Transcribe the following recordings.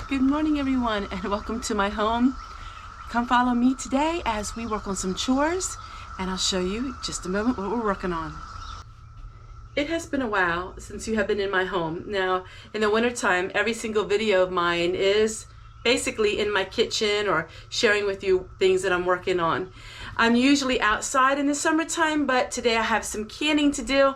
Good morning everyone and welcome to my home. Come follow me today as we work on some chores and I'll show you in just a moment what we're working on. It has been a while since you have been in my home. Now in the wintertime every single video of mine is basically in my kitchen or sharing with you things that I'm working on. I'm usually outside in the summertime, but today I have some canning to do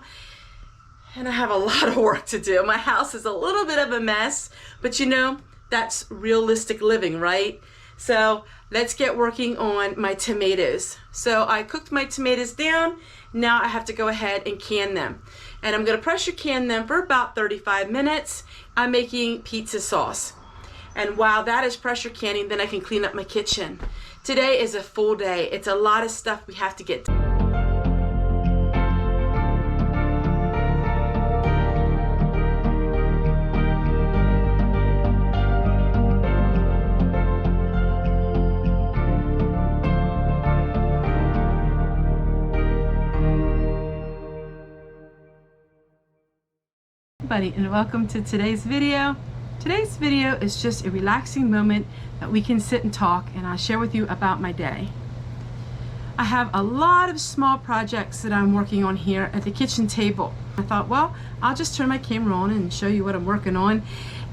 and I have a lot of work to do. My house is a little bit of a mess, but you know, that's realistic living, right? So let's get working on my tomatoes. So I cooked my tomatoes down. Now I have to go ahead and can them. And I'm gonna pressure can them for about 35 minutes. I'm making pizza sauce. And while that is pressure canning, then I can clean up my kitchen. Today is a full day. It's a lot of stuff we have to get done. And welcome to today's video. Today's video is just a relaxing moment that we can sit and talk and I'll share with you about my day. I have a lot of small projects that I'm working on here at the kitchen table. I thought, well, I'll just turn my camera on and show you what I'm working on.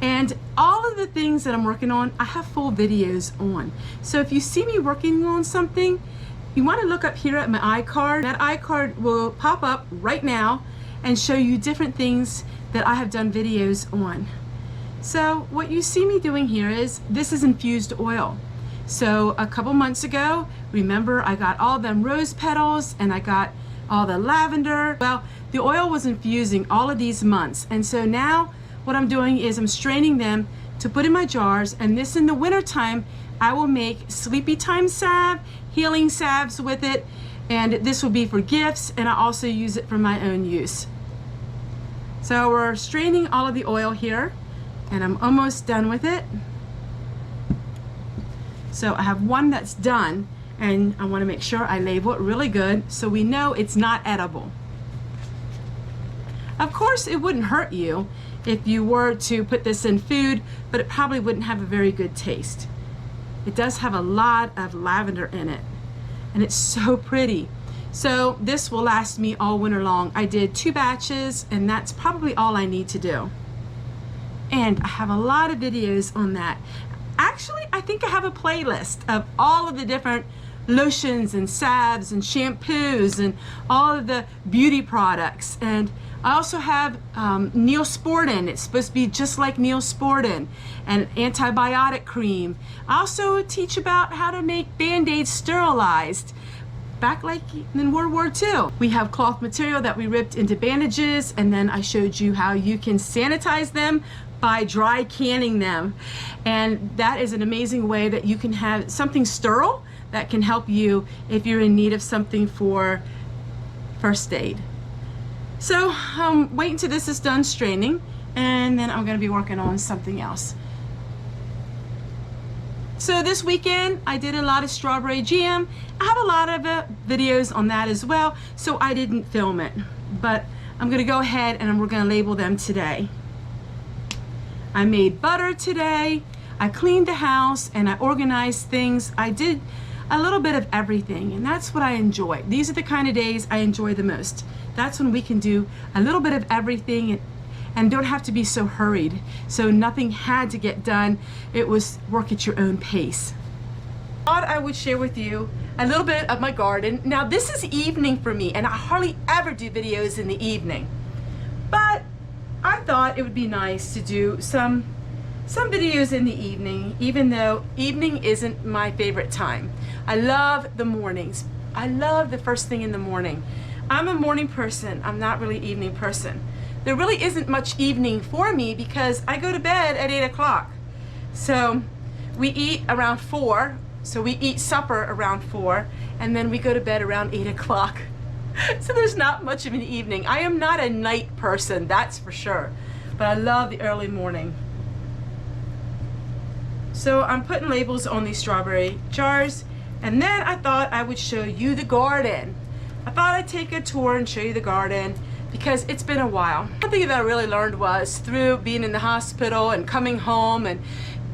And all of the things that I'm working on, I have full videos on. So if you see me working on something, you want to look up here at my iCard. That iCard will pop up right now and show you different things that I have done videos on. So what you see me doing here is, this is infused oil. So a couple months ago, remember I got all them rose petals and I got all the lavender. Well, the oil was infusing all of these months. And so now what I'm doing is I'm straining them to put in my jars, and this in the winter time, I will make sleepy time salve, healing salves with it, and this will be for gifts, and I also use it for my own use. So we're straining all of the oil here and I'm almost done with it. So I have one that's done and I want to make sure I label it really good so we know it's not edible. Of course it wouldn't hurt you if you were to put this in food, but it probably wouldn't have a very good taste. It does have a lot of lavender in it and it's so pretty. So this will last me all winter long. I did 2 batches and that's probably all I need to do. And I have a lot of videos on that. Actually, I think I have a playlist of all of the different lotions and salves and shampoos and all of the beauty products. And I also have Neosporin. It's supposed to be just like Neosporin, and antibiotic cream. I also teach about how to make Band-Aids sterilized. Back like in World War II. We have cloth material that we ripped into bandages, and then I showed you how you can sanitize them by dry canning them. And that is an amazing way that you can have something sterile that can help you if you're in need of something for first aid. So wait until this is done straining, and then I'm going to be working on something else. So this weekend I did a lot of strawberry jam. I have a lot of videos on that as well, so I didn't film it, but I'm gonna go ahead and we're gonna label them today. I made butter today, I cleaned the house and I organized things. I did a little bit of everything, and that's what I enjoy. These are the kind of days I enjoy the most. That's when we can do a little bit of everything and don't have to be so hurried. So nothing had to get done. It was work at your own pace. I thought I would share with you a little bit of my garden. Now this is evening for me and I hardly ever do videos in the evening. But I thought it would be nice to do some videos in the evening, even though evening isn't my favorite time. I love the mornings. I love the first thing in the morning. I'm a morning person. I'm not really evening person. There really isn't much evening for me because I go to bed at 8 o'clock. So we eat around 4. So we eat supper around 4 and then we go to bed around 8 o'clock. So there's not much of an evening. I am not a night person, that's for sure. But I love the early morning. So I'm putting labels on these strawberry jars, and then I thought I would show you the garden. I thought I'd take a tour and show you the garden because it's been a while. One thing that I really learned was through being in the hospital and coming home and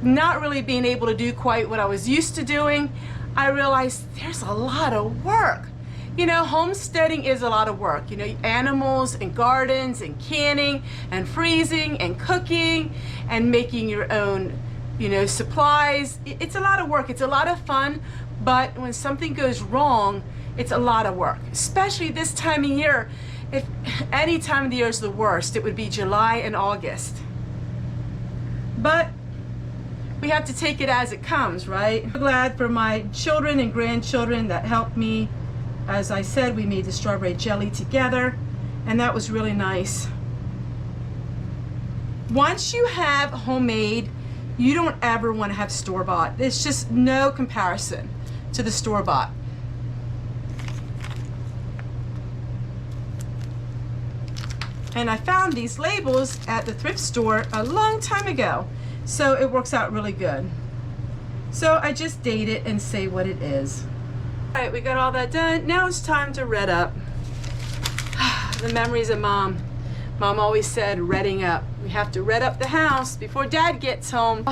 not really being able to do quite what I was used to doing, I realized there's a lot of work. You know, homesteading is a lot of work. You know, animals and gardens and canning and freezing and cooking and making your own, you know, supplies. It's a lot of work. It's a lot of fun, but when something goes wrong, it's a lot of work, especially this time of year. If any time of the year is the worst, it would be July and August. But we have to take it as it comes, right? I'm glad for my children and grandchildren that helped me. As I said, we made the strawberry jelly together, and that was really nice. Once you have homemade, you don't ever want to have store-bought. There's just no comparison to the store-bought. And I found these labels at the thrift store a long time ago, so it works out really good. So I just date it and say what it is. All right, we got all that done. Now it's time to red up. The memories of Mom. Mom always said redding up. We have to red up the house before Dad gets home.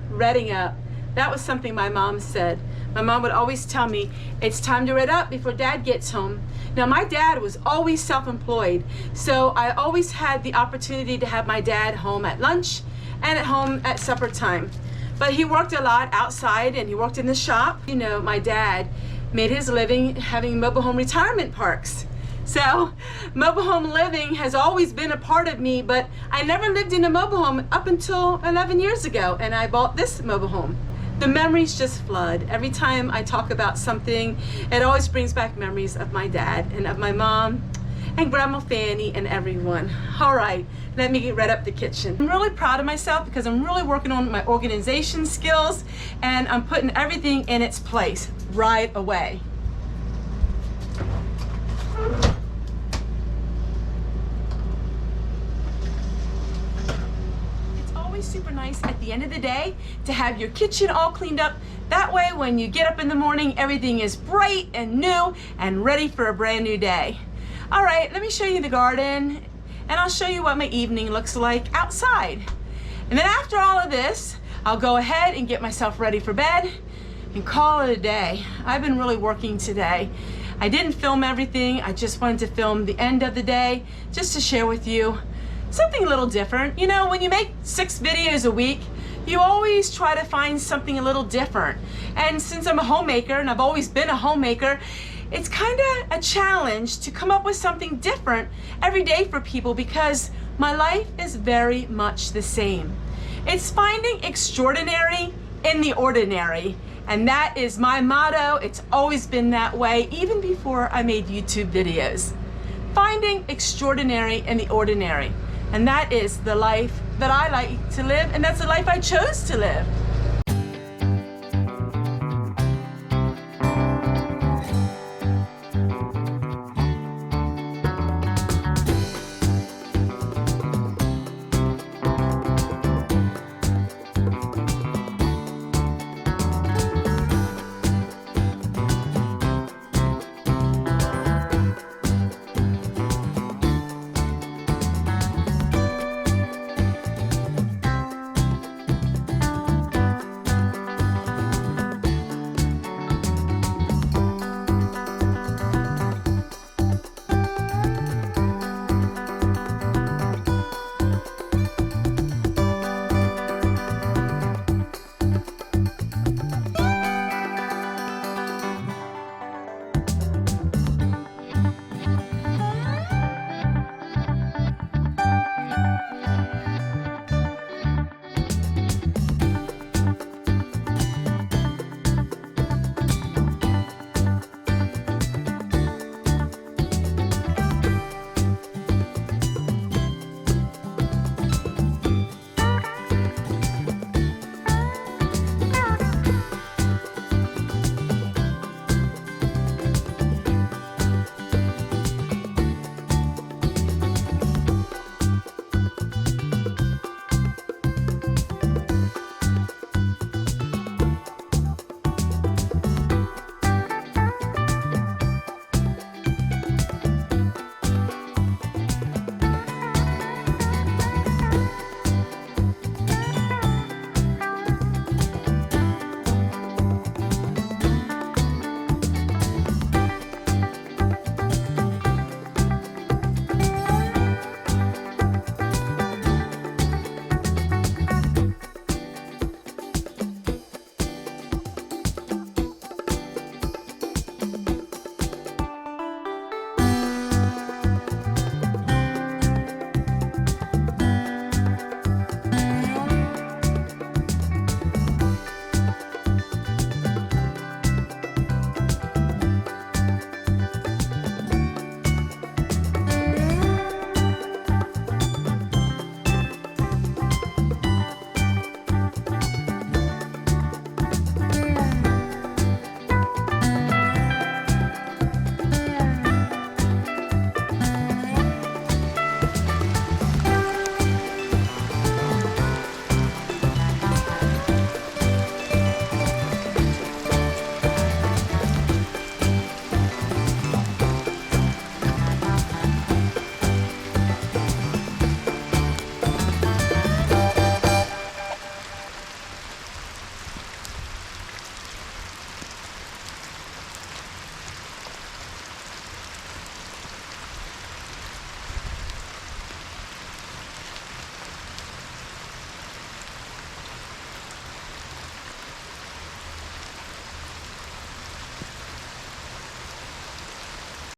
Redding up. That was something my mom said. My mom would always tell me, it's time to red up before Dad gets home. Now my dad was always self-employed, so I always had the opportunity to have my dad home at lunch and at home at supper time. But he worked a lot outside and he worked in the shop. You know, my dad made his living having mobile home retirement parks. So mobile home living has always been a part of me, but I never lived in a mobile home up until 11 years ago, and I bought this mobile home. The memories just flood. Every time I talk about something, it always brings back memories of my dad and of my mom and Grandma Fanny and everyone. All right, let me get right up the kitchen. I'm really proud of myself because I'm really working on my organization skills, and I'm putting everything in its place right away. It's always super nice at the end of the day to have your kitchen all cleaned up. That way when you get up in the morning, everything is bright and new and ready for a brand new day. All right, let me show you the garden, and I'll show you what my evening looks like outside. And then after all of this, I'll go ahead and get myself ready for bed and call it a day. I've been really working today. I didn't film everything. I just wanted to film the end of the day just to share with you something a little different. You know, when you make 6 videos a week, you always try to find something a little different. And since I'm a homemaker, and I've always been a homemaker, it's kind of a challenge to come up with something different every day for people because my life is very much the same. It's finding extraordinary in the ordinary, and that is my motto. It's always been that way, even before I made YouTube videos. Finding extraordinary in the ordinary, and that is the life that I like to live, and that's the life I chose to live.